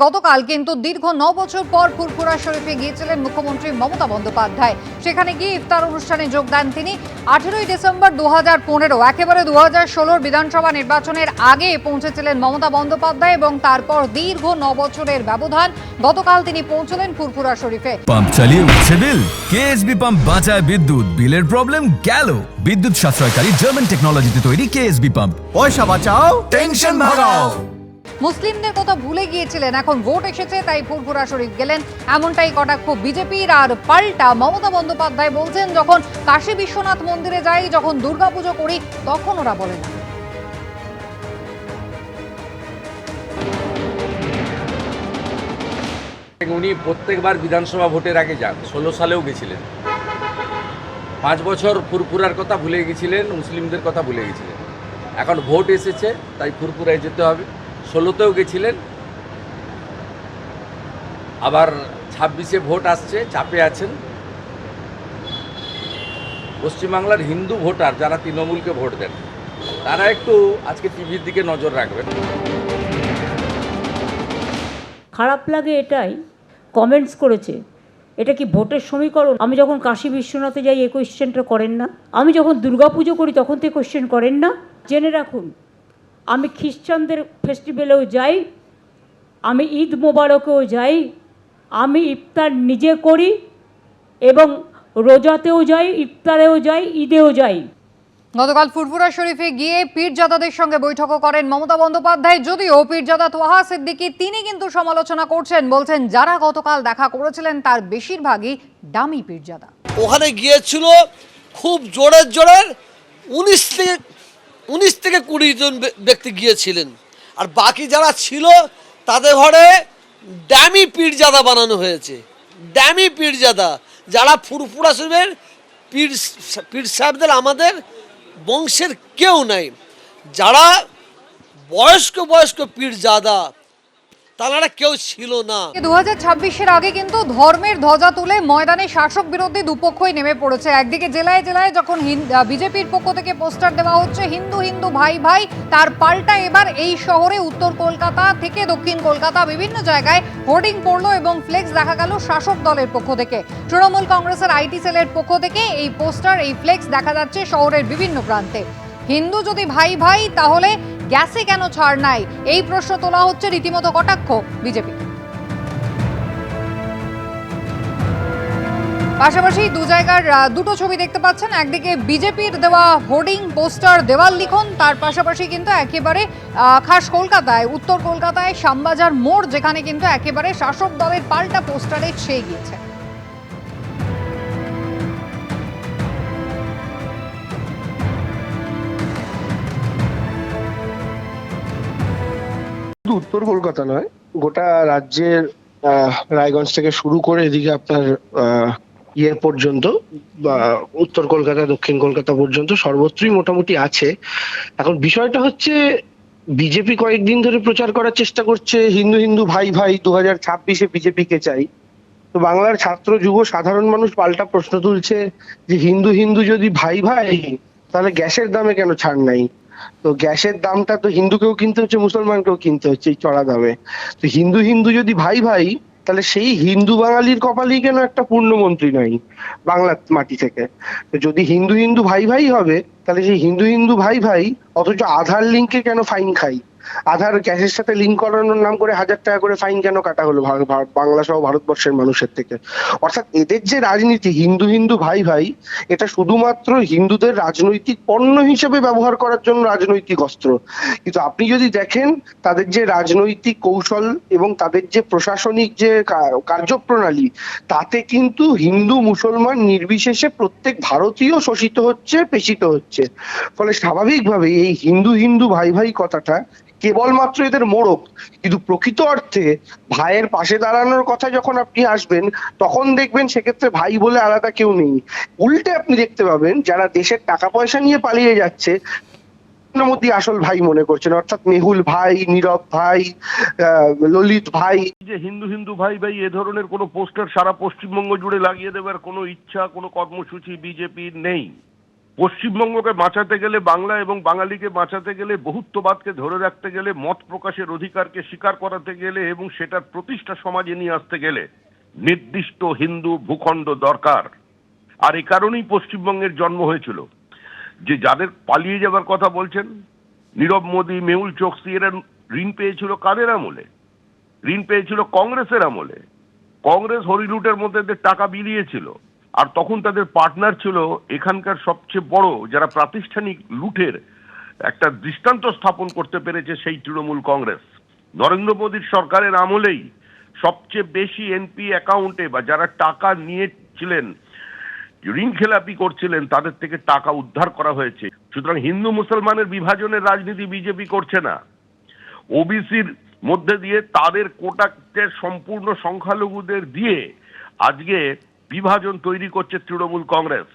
গতকাল কিন্তু দীর্ঘ 9 বছর পর ফুরফুরা শরীফে গিয়েছিলেন মুখ্যমন্ত্রী মমতা বন্দ্যোপাধ্যায়। সেখানে গিয়ে ইফতার অনুষ্ঠানে যোগ দেন তিনি। 18ই ডিসেম্বর 2015 একেবারে 2016 বিধানসভা নির্বাচনের আগে পৌঁছেছিলেন মমতা বন্দ্যোপাধ্যায় এবং তারপর দীর্ঘ 9 বছরের ব্যবধান গতকাল তিনি পৌঁছলেন ফুরফুরা শরীফে। পাম্প চালিয়ে উঠছে বিল, কেএসবি পাম্প বাঁচায় বিদ্যুৎ, বিলের প্রবলেম গেল। বিদ্যুৎ সাশ্রয়কারী জার্মান টেকনোলজিতে তৈরি কেএসবি পাম্প। পয়সা বাঁচাও, টেনশন ভাগাও। মুসলিমদের কথা ভুলে গিয়েছিলেন, এখন ভোট এসেছে তাই ফুরফুরা শরীফ গেলেন, এমনটাই কটাক্ষ বিজেপির। আর পাল্টা মমতা বন্দ্যোপাধ্যায় বলছেন, যখন কাশী বিশ্বনাথ মন্দিরে যাই, যখন দুর্গাপুজো করি, তখন ওরা বলে না। উনি প্রত্যেকবার বিধানসভা ভোটের আগে যান, 16 সালেও গেছিলেন। 5 বছর ফুরফুরার কথা ভুলে গেছিলেন, মুসলিমদের কথা ভুলে গেছিলেন। এখন ভোট এসেছে তাই ফুরফুরায় যেতে হবে। 16তেও গেছিলেন, আবার 26-এ ভোট আসছে, চাপে আছেন। পশ্চিমবাংলার হিন্দু ভোটার যারা তৃণমূলকে ভোট দেন, তারা একটু আজকে টিভির দিকে নজর রাখবেন। খারাপ লাগে এটাই, কমেন্টস করেছে এটা কি ভোটের সমীকরণ? আমি যখন কাশী বিশ্বনাথে যাই এই কোয়েশ্চেনটা করেন না, আমি যখন দুর্গাপুজো করি তখন তো কোয়েশ্চেন করেন না। জেনে রাখুন, আমি খ্রিস্টানদের ফেস্টিভ্যালেও যাই, আমি ঈদ মোবারকেও যাই, আমি ইফতার নিজে করি এবং রোজাতেও যাই, ইফতারেও যাই, ঈদেও যাই। গতকাল ফুরফুরা শরীফে গিয়ে পীরজাদাদের সঙ্গে বৈঠকও করেন মমতা বন্দ্যোপাধ্যায়। যদিও পীরজাদা তোহা সিদ্দিকী তিনি কিন্তু সমালোচনা করছেন, বলছেন যারা গতকাল দেখা করেছিলেন তার বেশিরভাগই ডামি পীরজাদা। ওখানে গিয়েছিল খুব জোরের 19 থেকে 20 জন ব্যক্তি গিয়েছিলেন, আর বাকি যারা ছিল তাদের ঘরে ড্যামি পীরজাদা বানানো হয়েছে। ড্যামি পীরজাদা যারা ফুরফুরা শরীফের পীর সাহেবদের আমাদের বংশের কেউ নাই। যারা বয়স্ক পীরজাদা তারা কেউ ছিল না। 2026-এর আগে কিন্তু ধর্মের ধ্বজা তুলে ময়দানে শাসক বিরোধী দুপক্ষই নেমে পড়েছে। একদিকে জেলায় জেলায় যখন বিজেপির পক্ষ থেকে পোস্টার দেওয়া হচ্ছে হিন্দু হিন্দু ভাই ভাই, তার পাল্টা এবার এই শহরে উত্তর কলকাতা থেকে দক্ষিণ কলকাতা বিভিন্ন জায়গায় হোর্ডিং পড়লো এবং ফ্লেক্স দেখা গেল শাসক দলের পক্ষ থেকে। তৃণমূল কংগ্রেসের আইটি সেলের পক্ষ থেকে এই পোস্টার, এই ফ্লেক্স দেখা যাচ্ছে শহরের বিভিন্ন প্রান্তে। হিন্দু যদি ভাই ভাই, তাহলে গ্যাসে কেন ছাড় নাই, এই প্রশ্ন তোলা হচ্ছে, রীতিমতো কটাক্ষ বিজেপি। পাশাপাশি দু জায়গার দুটো ছবি দেখতে পাচ্ছেন, একদিকে বিজেপির দেওয়া হোর্ডিং পোস্টার দেওয়াল লিখন, তার পাশাপাশি কিন্তু একেবারে খাস কলকাতায় উত্তর কলকাতায় শ্যামবাজার মোড়, যেখানে কিন্তু একেবারে শাসক দলের পাল্টা পোস্টারে ছেয়ে গিয়েছে। উত্তর কলকাতা নয়, গোটা রাজ্যের রায়গঞ্জ থেকে শুরু করে এদিকে আপনার ইয়ে পর্যন্ত, উত্তর কলকাতা দক্ষিণ কলকাতা পর্যন্ত সর্বত্রই মোটামুটি আছে। এখন বিষয়টা হচ্ছে, বিজেপি কয়েকদিন ধরে প্রচার করার চেষ্টা করছে হিন্দু হিন্দু ভাই ভাই, 2026-এ বিজেপিকে চাই। তো বাংলার ছাত্র যুব সাধারণ মানুষ পাল্টা প্রশ্ন তুলছে যে হিন্দু হিন্দু যদি ভাই ভাই, তাহলে গ্যাসের দামে কেন ছাড় নাই? তো গ্যাসের দামটা তো হিন্দুকেও কিনতে হচ্ছে, মুসলমানকেও কিনতে হচ্ছে এই চড়া দামে। তো হিন্দু হিন্দু যদি ভাই ভাই, তাহলে সেই হিন্দু বাঙালির কপালেই কেন একটা পূর্ণমন্ত্রী নাই বাংলার মাটি থেকে? তো যদি হিন্দু হিন্দু ভাই ভাই হবে, তাহলে সেই হিন্দু হিন্দু ভাই ভাই অথচ আধার লিঙ্কে কেন ফাইন খাই? আধার গ্যাসের সাথে লিঙ্ক করানোর নাম করে 1000 টাকা করে ফাইন কেন কাটা হলো বাংলা সহ ভারতবর্ষের মানুষের থেকে? অর্থাৎ এদের যে রাজনীতি হিন্দু হিন্দু ভাই ভাই, এটা শুধুমাত্র হিন্দুদের রাজনৈতিক পণ্য হিসেবে ব্যবহার করার জন্য রাজনৈতিক অস্ত্র। কিন্তু আপনি যদি দেখেন তাদের যে রাজনৈতিক কৌশল এবং তাদের যে প্রশাসনিক যে কার্যপ্রণালী, তাতে কিন্তু হিন্দু মুসলমান নির্বিশেষে প্রত্যেক ভারতীয় শোষিত হচ্ছে, পেষিত হচ্ছে। ফলে স্বাভাবিকভাবে এই হিন্দু হিন্দু ভাই ভাই কথাটা কেবলমাত্র এদের মোড়ক, কিন্তু প্রকৃত অর্থে ভাইয়ের পাশে দাঁড়ানোর কথা যখন আপনি আসবেন, তখন দেখবেন সেক্ষেত্রে ভাই বলে আলাদা কেউ নেই। উল্টে আপনি দেখতে পাবেন যারা দেশের টাকা পয়সা নিয়ে পালিয়ে যাচ্ছে মধ্যে আসল ভাই মনে করছেন, অর্থাৎ মেহুল ভাই, নীরব ভাই, ললিত ভাই। যে হিন্দু হিন্দু ভাই ভাই এ ধরনের কোনো পোস্টার সারা পশ্চিমবঙ্গ জুড়ে লাগিয়ে দেওয়ার কোনো ইচ্ছা, কোনো কর্মসূচি বিজেপির নেই। পশ্চিমবঙ্গকে বাঁচাতে গেলে, বাংলা এবং বাঙালিকে বাঁচাতে গেলে, বহুত্ববাদকে ধরে রাখতে গেলে, মত প্রকাশের অধিকারকে স্বীকার করাতে গেলে এবং সেটার প্রতিষ্ঠা সমাজে নিয়ে আসতে গেলে নির্দিষ্ট হিন্দু ভূখণ্ড দরকার। আর এই কারণেই পশ্চিমবঙ্গের জন্ম হয়েছিল। যে যাদের পালিয়ে যাবার কথা বলছেন, নীরব মোদী, মেহুল চোকসি, এরা ঋণ পেয়েছিল কাদের আমলে? ঋণ পেয়েছিল কংগ্রেসের আমলে। কংগ্রেস হরিলুটের মধ্যে টাকা বিলিয়েছিল, আর তখন তাদের পার্টনার ছিল এখানকার সবচেয়ে বড়, যারা প্রাতিষ্ঠানিক লুটের একটা দৃষ্টান্ত স্থাপন করতে পেরেছে, সেই তৃণমূল কংগ্রেস। নরেন্দ্র মোদীর সরকারের আমলেই সবচেয়ে বেশি এনপি অ্যাকাউন্টে বা যারা টাকা নিয়েছিলেন, ঋণ খেলাপি করছিলেন, তাদের থেকে টাকা উদ্ধার করা হয়েছে। সুতরাং হিন্দু মুসলমানের বিভাজনের রাজনীতি বিজেপি করছে না। ওবিসির মধ্যে দিয়ে তাদের কোটাকে সম্পূর্ণ সংখ্যালঘুদের দিয়ে আজকে বিভাজন তৈরি করছে তৃণমূল কংগ্রেস।